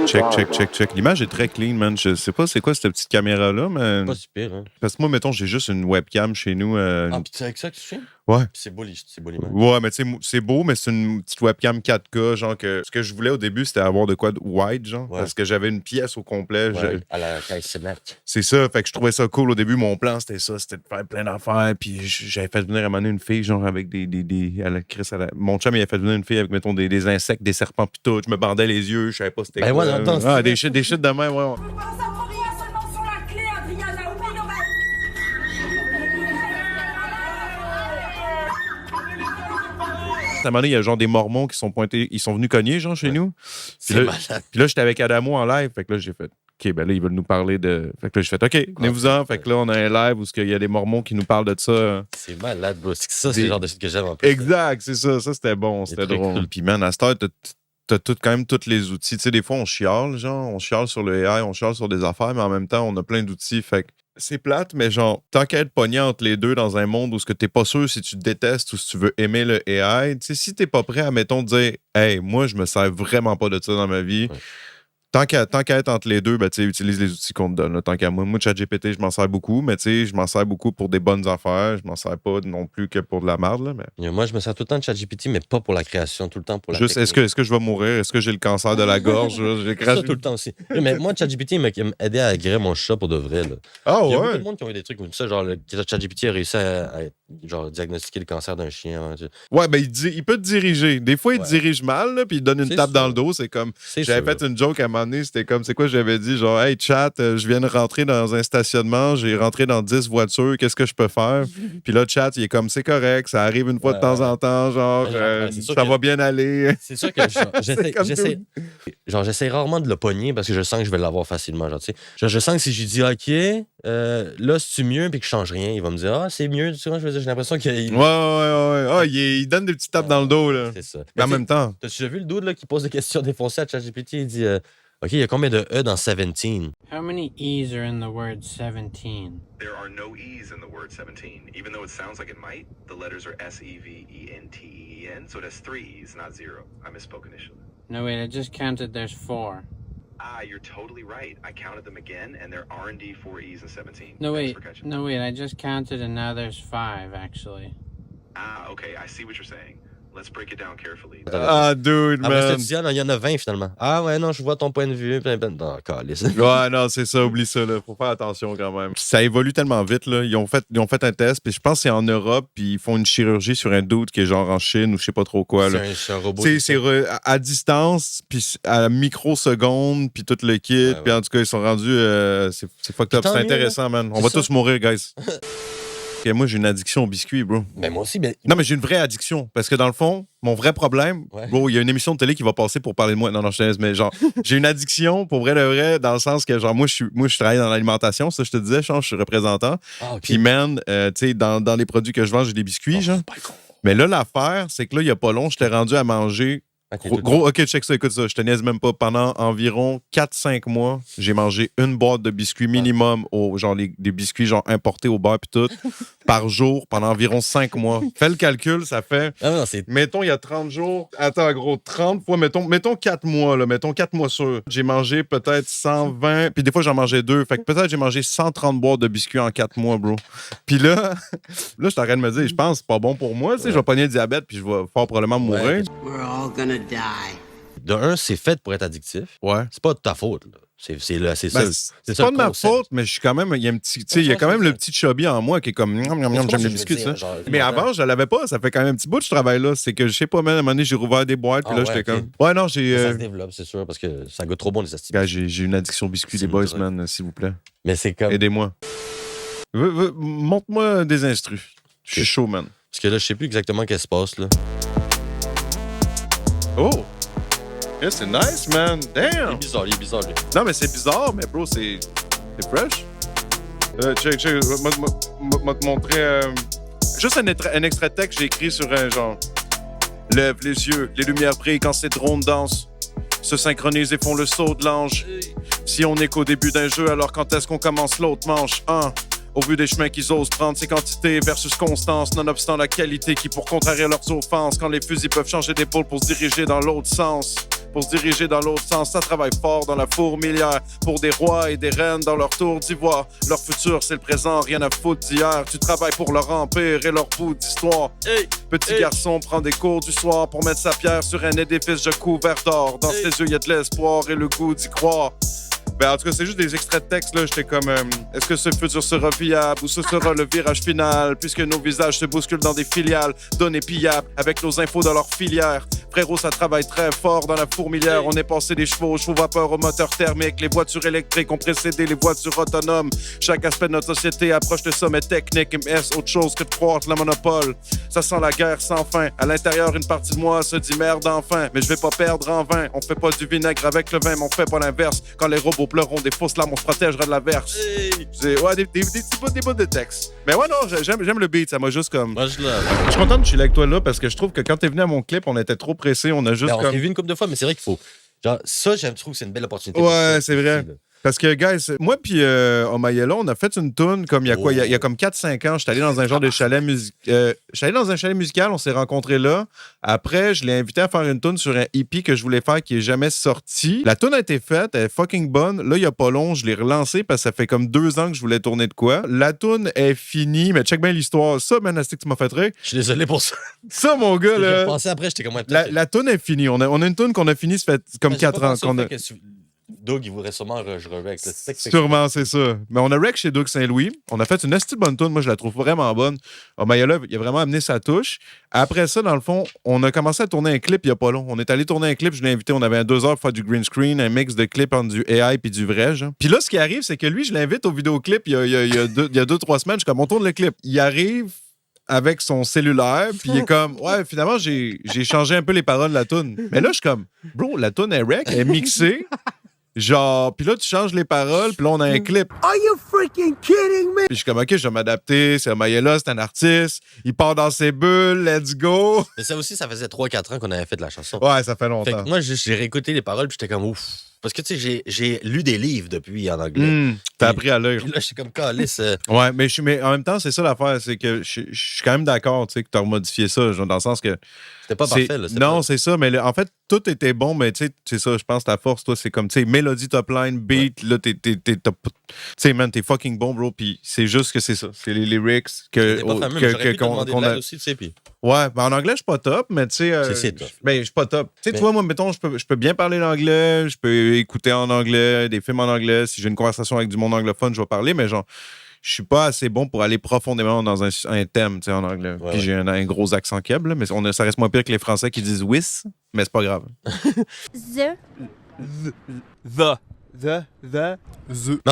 Check. L'image est très clean, man. Je sais pas c'est quoi cette petite caméra-là, mais... Pas super, hein. Parce que moi, mettons, j'ai juste une webcam chez nous. Ah, puis c'est avec ça que tu filmes? Ouais. C'est beau l'image. Ouais, mais tu sais, c'est beau, mais c'est une petite webcam 4K, genre que... Ce que je voulais au début, c'était avoir de quoi de wide, genre, parce que j'avais une pièce au complet. Ouais, à la 15 C'est ça, fait que je trouvais ça cool. Au début, mon plan, c'était ça, c'était de faire plein d'affaires, puis j'avais fait venir à un moment donné une fille, genre, avec Mon chum, il avait fait venir une fille avec, mettons, des insectes, des serpents, puis tout. Je me bandais les yeux, je savais pas c'était quoi. Ouais, des shit de même, ouais. À un moment donné, il y a genre des Mormons qui sont pointés, ils sont venus cogner, genre, chez nous. C'est malade. Puis là, j'étais avec Adamo en live, fait que là, j'ai fait, OK, ben là, ils veulent nous parler de... Fait que là, j'ai fait, OK, venez-vous-en. Fait que là, on a un live où il y a des Mormons qui nous parlent de ça. C'est malade, bro. C'est le genre de shit que j'aime en plus. Exact, c'est ça. Ça, c'était bon, c'était drôle. Cool. Puis, man, à cette heure, t'as quand même tous les outils. Tu sais, des fois, on chiale, genre, on chiale sur le AI, on chiale sur des affaires, mais en même temps, on a plein d'outils. Fait que c'est plate, mais genre, tant qu'à être pogné entre les deux dans un monde où t'es pas sûr si tu détestes ou si tu veux aimer le AI, tu sais, si t'es pas prêt à, mettons, dire, hey, moi, je me sers vraiment pas de ça dans ma vie. Ouais. Tant qu'à être entre les deux, ben, utilise les outils qu'on te donne. Là, tant qu'à moi, ChatGPT, je m'en sers beaucoup, mais je m'en sers beaucoup pour des bonnes affaires. Je m'en sers pas non plus que pour de la merde. Là, mais... Moi, je me sers tout le temps de ChatGPT, mais pas pour la création, tout le temps pour la technique. Est-ce que je vais mourir? Est-ce que j'ai le cancer de la gorge? Ça, tout le temps aussi. Mais moi, ChatGPT m'a aidé à guérir mon chat pour de vrai. Là. Ah ouais? Il y a beaucoup de monde qui ont eu des trucs comme ça. Genre, ChatGPT a réussi à diagnostiquer le cancer d'un chien. Hein, ouais, ben il peut te diriger. Des fois, il te dirige mal, là, puis il te donne une tape dans le dos. C'est comme... J'avais fait une joke à un moment donné, c'était comme... C'est quoi, j'avais dit, genre, hey, chat, je viens de rentrer dans un stationnement, j'ai rentré dans 10 voitures, qu'est-ce que je peux faire? Puis là, chat, il est comme, c'est correct, ça arrive une fois de temps en temps, genre, ça va bien aller. C'est sûr que j'essaie rarement de le pogner parce que je sens que je vais l'avoir facilement. Genre, je sens que si je dis, OK, là, c'est mieux, puis que je change rien, il va me dire, ah, c'est mieux, tu vois, j'ai l'impression qu'il. Ouais. Ah, il donne des petites tapes dans le dos, là. C'est ça. Mais en même temps. T'as-tu déjà vu le dude là, qui pose des questions défoncées à ChatGPT? Il dit, OK, il y a combien de E dans 17? How many E's are in the word 17? There are no E's in the word 17. Even though it sounds like it might, the letters are S-E-V-E-N-T-E-N, so it has 3 E's, not 0. I misspoke initially. No, wait, I just counted there's 4. Ah, you're totally right. I counted them again, and there are indeed 4 E's in 17. No, wait, I just counted and now there's 5, actually. Ah, okay, I see what you're saying. Let's break it down carefully. Ah, dude, man. Il y en a 20 finalement. Ah, ouais, non, je vois ton point de vue. Non, calisse. Ouais, non, c'est ça, oublie ça, là. Faut faire attention quand même. Ça évolue tellement vite, là. Ils ont fait un test, puis je pense que c'est en Europe, puis ils font une chirurgie sur un dude qui est genre en Chine ou je sais pas trop quoi, là. C'est un robot. C'est à distance, puis à la microseconde, puis tout le kit, puis en tout cas, ils sont rendus. C'est fucked up. C'est intéressant, man. On va tous mourir, guys. Et moi, j'ai une addiction aux biscuits, bro. Ben, moi aussi, mais... Non, mais j'ai une vraie addiction. Parce que dans le fond, mon vrai problème, bro, il y a une émission de télé qui va passer pour parler de moi. Non, je te laisse, mais genre, j'ai une addiction pour vrai de vrai, dans le sens que, genre, moi, je travaille dans l'alimentation, ça, je te disais, je suis représentant. Ah, okay. Puis, man, tu sais, dans les produits que je vends, j'ai des biscuits, genre. Mais là, l'affaire, c'est que là, il y a pas long, j'étais rendu à manger. OK, check ça, écoute ça. Je te niaise même pas. Pendant environ 4-5 mois, j'ai mangé une boîte de biscuits minimum, genre des biscuits genre importés au beurre pis tout, par jour pendant environ 5 mois. Fais le calcul, ça fait... mettons, il y a 30 jours. Attends, gros, 30 fois, mettons 4 mois, là. Mettons 4 mois sûrs. J'ai mangé peut-être 120, puis des fois, j'en mangeais 2. Fait que peut-être j'ai mangé 130 boîtes de biscuits en 4 mois, bro. Puis là, je suis en train de me dire, je pense que c'est pas bon pour moi. Tu sais, je vais pogner le diabète, puis je vais fort probablement mourir. We're all gonna die. De un, c'est fait pour être addictif. Ouais. C'est pas de ta faute, là. C'est ça. C'est pas de ma faute, mais je suis quand même. Il y a un petit. Tu sais, il y a quand même le petit chubby en moi qui est comme. J'aime les biscuits, ça. Mais avant, je l'avais pas. Ça fait quand même un petit bout de ce travail-là. C'est que je sais pas, même à un moment donné, j'ai rouvert des boîtes, puis là, j'étais comme. Ouais, non, j'ai. Ça se développe, c'est sûr, parce que ça goûte trop bon, les astiques. J'ai une addiction aux biscuits, les boys, man, s'il vous plaît. Mais c'est comme. Aidez-moi. Montre-moi des instrus. Je suis chaud, man. Parce que là, je sais plus exactement qu'est-ce qui se passe, là. Oh! Yeah, c'est nice, man. Damn! Il est bizarre, lui. Non, mais c'est bizarre, mais bro, c'est fresh. Check. Je vais te montrer. Juste un extrait de texte que j'ai écrit sur un genre. Lève les yeux, les lumières brillent quand ces drones dansent. Se synchronisent et font le saut de l'ange. Si on n'est qu'au début d'un jeu, alors quand est-ce qu'on commence l'autre manche? Au vu des chemins qu'ils osent prendre, ces quantités versus constance, nonobstant la qualité qui pour contrarier leurs offenses, quand les fusils peuvent changer d'épaule pour se diriger dans l'autre sens. pour se diriger dans l'autre sens. Ça travaille fort dans la fourmilière pour des rois et des reines dans leur tour d'ivoire. Leur futur, c'est le présent, rien à foutre d'hier. Tu travailles pour leur empire et leur bout d'histoire. Petit garçon prend des cours du soir pour mettre sa pierre sur un édifice de couvert d'or. Dans ses yeux, il y a de l'espoir et le goût d'y croire. Ben, en tout cas, c'est juste des extraits de texte, là. J'étais comme, est-ce que ce futur sera viable ou ce sera le virage final? Puisque nos visages se bousculent dans des filiales, données pillables, avec nos infos dans leur filière. Frérot, ça travaille très fort dans la fourmilière. On est passé des chevaux vapeur au moteur thermique. Les voitures électriques ont précédé les voitures autonomes. Chaque aspect de notre société approche le sommet technique. MS, autre chose que de croître la monopole. Ça sent la guerre sans fin. À l'intérieur, une partie de moi se dit merde enfin. Mais je vais pas perdre en vain. On fait pas du vinaigre avec le vin, mais on fait pas l'inverse. Quand les robots pleureront des fausses larmes, on se protégera de l'averse. C'est ouais, des petits bouts de texte. Mais ouais, non, j'aime le beat. Ça m'a juste comme. Moi, je l'aime. Je suis content de chiller avec toi là parce que je trouve que quand t'es venu à mon clip, on était trop pressés. On a juste On comme. s'est vu une couple de fois, mais c'est vrai qu'il faut. Genre, ça, je trouve que c'est une belle opportunité. Ouais, c'est vrai. Parce que, guys, moi puis Omayela, on a fait une toune comme il y a quoi? Il y a comme 4-5 ans. J'étais allé dans un genre de chalet musical. On s'est rencontrés là. Après, je l'ai invité à faire une toune sur un EP que je voulais faire qui est jamais sorti. La toune a été faite. Elle est fucking bonne. Là, il y a pas long, je l'ai relancée parce que ça fait comme 2 ans que je voulais tourner de quoi. La toune est finie, mais check bien l'histoire. Ça, man, c'est que tu m'as fait rire. Je suis désolé pour ça. Ça, mon gars, là. J'ai pensé après, j'étais comme... La toune est finie. On a une toune qu'on a finie, ça fait comme 4 ans. Doug, il voudrait sûrement rec. Sûrement, c'est ça. Mais on a rec chez Doug Saint-Louis. On a fait une esti bonne toune. Moi, je la trouve vraiment bonne. Omayela, il a vraiment amené sa touche. Après ça, dans le fond, on a commencé à tourner un clip il n'y a pas long. On est allé tourner un clip. Je l'ai invité. On avait 2 heures pour faire du green screen, un mix de clips entre du AI et du vrai. Genre. Puis là, ce qui arrive, c'est que lui, je l'invite au vidéoclip il y a 2-3 semaines. Je suis comme, on tourne le clip. Il arrive avec son cellulaire, puis il est comme, ouais, finalement, j'ai changé un peu les paroles de la toune. Mais là, je suis comme, bro, la toune est rec, elle est mixée. Genre, puis là, tu changes les paroles, puis là, on a un clip. Are you freaking kidding me? Puis je suis comme, OK, je vais m'adapter. C'est Omayela, c'est un artiste. Il part dans ses bulles, let's go. Mais ça aussi, ça faisait 3-4 ans qu'on avait fait de la chanson. Ouais, ça fait Fait longtemps. que moi, j'ai réécouté les paroles, puis j'étais comme, ouf. Parce que, tu sais, j'ai lu des livres depuis en anglais. T'as appris à lire. Puis là, je suis comme, calice. Ouais, mais en même temps, c'est ça l'affaire. C'est que je suis quand même d'accord, tu sais, que t'as remodifié ça, genre, dans le sens que. C'était pas parfait, là. Non, c'est ça. Mais en fait, tout était bon, mais tu sais, c'est ça, je pense, ta force, toi, c'est comme, tu sais, mélodie, top line, beat, là, tu sais, man, t'es fucking bon, bro. Puis c'est juste que c'est ça. C'est les lyrics C'était pas fameux, mais j'aurais pu te demander de l'aide aussi, tu sais, puis... Ouais, ben en anglais, je suis pas top, mais tu sais. C'est top. Ben, je suis pas top. Tu sais, toi, moi, mettons, je peux bien parler l'anglais, je peux écouter en anglais, des films en anglais. Si j'ai une conversation avec du monde anglophone, je vais parler, mais genre, je suis pas assez bon pour aller profondément dans un thème, tu sais, en anglais. Ouais, puis j'ai un gros accent keb, là, mais ça reste moins pire que les Français qui disent whis, mais c'est pas grave. Mais en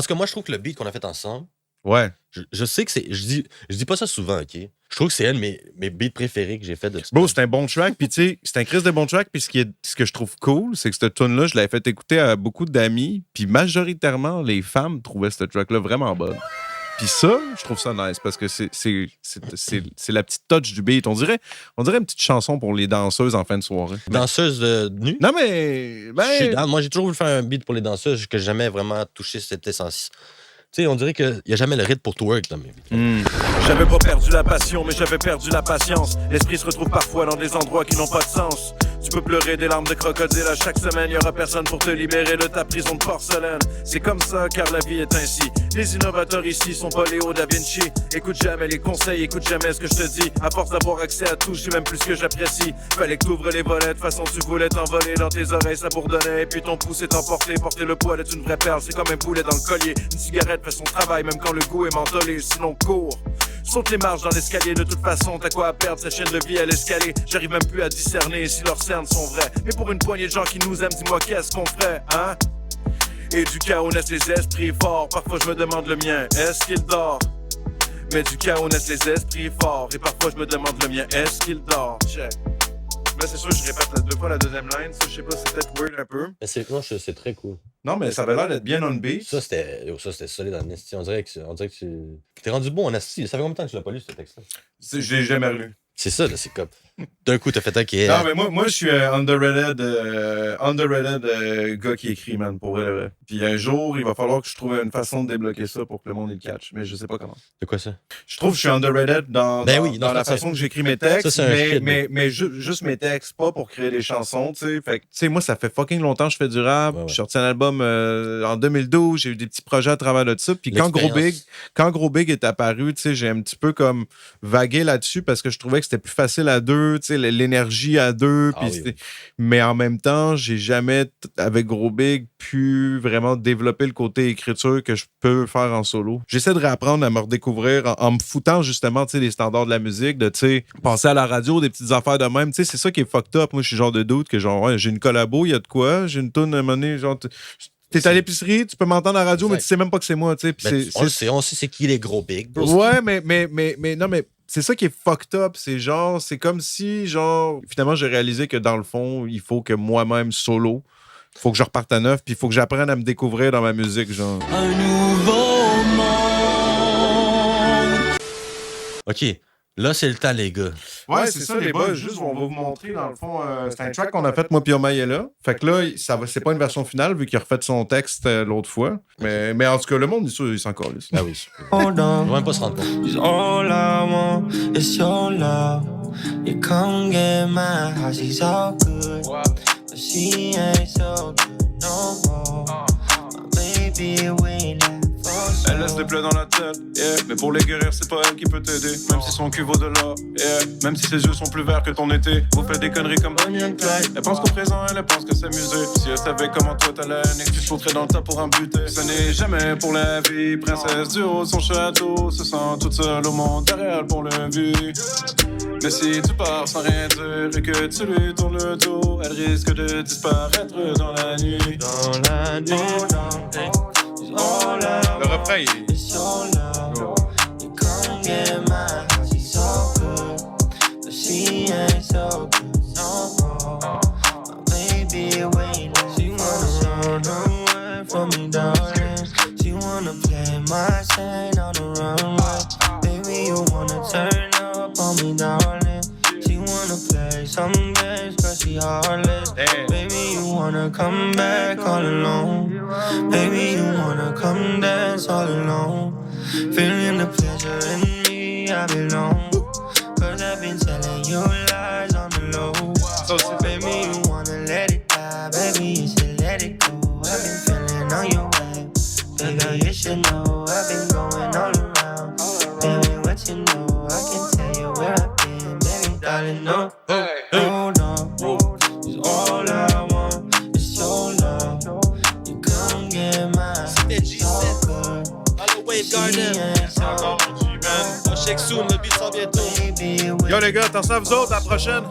tout cas, moi, je trouve que le beat qu'on a fait ensemble, Ouais. je sais que c'est... Je dis pas ça souvent, OK? Je trouve que c'est un de mes beats préférés que j'ai fait de ça. Bon, c'est un bon track, puis tu sais, c'est un crise de bon track, puis ce que je trouve cool, c'est que cette tune-là, je l'avais fait écouter à beaucoup d'amis, puis majoritairement, les femmes trouvaient cette track-là vraiment bonne. Puis ça, je trouve ça nice, parce que c'est la petite touch du beat. On dirait une petite chanson pour les danseuses en fin de soirée. Danseuse nues? Non, mais... Moi, j'ai toujours voulu faire un beat pour les danseuses que j'ai jamais vraiment touché cette essence. Tu sais, on dirait qu'il n'y a jamais le rythme pour twerk dans mes beats. J'avais pas perdu la passion, mais j'avais perdu la patience. L'esprit se retrouve parfois dans des endroits qui n'ont pas de sens. Tu peux pleurer des larmes de crocodile à chaque semaine. Y'aura personne pour te libérer de ta prison de porcelaine. C'est comme ça, car la vie est ainsi. Les innovateurs ici sont pas Léo da Vinci. Écoute jamais les conseils, écoute jamais ce que je te dis. À force d'avoir accès à tout, je sais même plus ce que j'apprécie. Fallait que t'ouvres les volets, de façon tu voulais t'envoler. Dans tes oreilles ça bourdonnait, et puis ton pouce est emporté. Porter le poids d'être une vraie perle, c'est comme un boulet dans le collier. Une cigarette fait son travail, même quand le goût est mentholé. Sinon cours. Saute les marches dans l'escalier, de toute façon t'as quoi à perdre, cette chaîne de vie à l'escalier. J'arrive même plus à discerner si leurs cernes sont vraies. Mais pour une poignée de gens qui nous aiment, dis-moi qu'est-ce qu'on ferait, hein? Et du chaos naissent les esprits forts, parfois je me demande le mien, est-ce qu'il dort? Mais du chaos naissent les esprits forts, et parfois je me demande le mien, est-ce qu'il dort? Check. Mais c'est sûr, je répète 2 fois la deuxième line, ça je sais pas, c'est peut-être weird un peu. Mais c'est très cool. Non, mais ça avait l'air d'être bien on beat. Ça, c'était solide en esti. On dirait que tu... T'es rendu bon en esti. Ça fait combien de temps que tu l'as pas lu, ce texte-là? Je l'ai jamais lu. C'est ça, là, c'est comme... D'un coup, t'as fait OK. Non, mais moi je suis underrated gars qui écrit, man, pour vrai. Puis un jour, il va falloir que je trouve une façon de débloquer ça pour que le monde il catch, mais je sais pas comment. C'est quoi ça? Je trouve que je suis underrated dans la ça, façon que j'écris mes textes, ça, c'est un mais juste mes textes, pas pour créer des chansons, tu sais. Fait que, tu sais, moi, ça fait fucking longtemps que je fais du rap. Ouais. J'ai sorti un album en 2012, j'ai eu des petits projets à travers de ça. Puis quand Gros Big est apparu, tu sais, j'ai un petit peu comme vagué là-dessus parce que je trouvais que c'était plus facile à deux, tu sais, l'énergie à deux. Mais en même temps, j'ai jamais, avec Gros Big, pu vraiment développer le côté écriture que je peux faire en solo. J'essaie de réapprendre à me redécouvrir en me foutant justement, tu sais, des standards de la musique, de, tu sais, passer à la radio, des petites affaires de même. Tu sais, c'est ça qui est fucked up. Moi, je suis le genre de doute que genre, ouais, j'ai une collabo, il y a de quoi, j'ai une toune à un moment donné, genre... T'es à l'épicerie, tu peux m'entendre à la radio, mais tu sais même pas que c'est moi, tu sais. On sait c'est qui les Gros Big, bro. Ouais, mais non, mais c'est ça qui est fucked up. C'est comme si, genre, finalement, j'ai réalisé que dans le fond, il faut que moi-même, solo, il faut que je reparte à neuf, puis il faut que j'apprenne à me découvrir dans ma musique, genre. Un nouveau monde. OK. Là, c'est le temps, les gars. Ouais, c'est ça, les boys. Juste, on va vous montrer, dans le fond, c'est un track qu'on a fait, moi puis Omaïela. Fait que là, c'est pas une version finale, vu qu'il a refait son texte l'autre fois. Mais en tout cas, le monde, il s'en calisse. Ah oui. On va même pas se rendre compte. All I want is your love. You come get my house, he's all good. But she ain't so good no more. My baby, we not for sure. Elle laisse des plaies dans la tête, yeah. Mais pour les guérir, c'est pas elle qui peut t'aider. Même si son cul vaut de l'or, yeah. Même si ses yeux sont plus verts que ton été. Vous faites des conneries comme Bonnie and Clyde. Elle pense qu'au présent, elle pense que c'est musée. Si elle savait comment toi t'as la haine et que tu te foutrais dans le tas pour un buter. Ce n'est jamais pour la vie. Princesse du haut de son château se sent toute seule au monde derrière le pont-levis. Mais si tu pars sans rien dire et que tu lui tournes le dos, elle risque de disparaître dans la nuit. Dans la nuit, Le refrain, il est... You come get my house, she's so good. But she ain't so good no more. My baby waiting, she wanna run away from me, darling. She wanna play my scene on the runway. Baby, you wanna turn up on me, darling. She wanna play some games cause she heartless. Baby, you wanna come back all alone. Baby, you wanna come dance all alone. Feeling the pleasure in me, I belong. Cause I've been telling you lies on the low. Baby, you wanna let it die. Baby, you should let it go. I've been feeling on your way. Baby, you should know I've been going all around. Baby, what you know, I can tell you where I've been. Baby, darling, no. Hold on, all I want is your love. You come get mine, so good. Wave Garden. On shake soon, le beat sort bientôt. Yo les gars, attention à vous autres, à la prochaine.